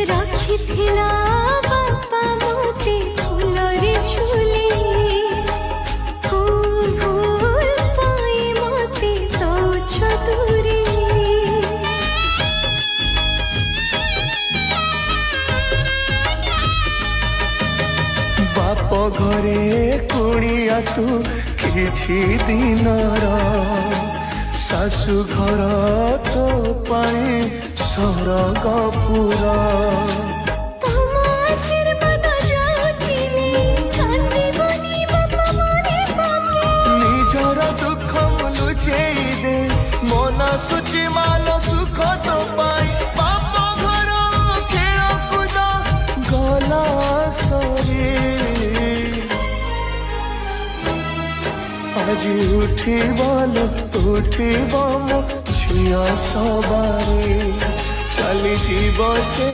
রাখিথিলা বাপা মতে ফুলরে ঝুলি ফুল ফুল পাই মতে দৌছ দূরে বাপ ঘরে কুড়িয়া তু কিছু দিনর শাশু ঘর তো পাই স্বর্গপুর নিজর দুঃখ লুচেই দে মন সুচি মান সুখ তো পাই বাপ ঘর খেলকুদ গলা সরে আজি উঠিবল উঠিব মো ঝিଅ সবারে চালি যাব সে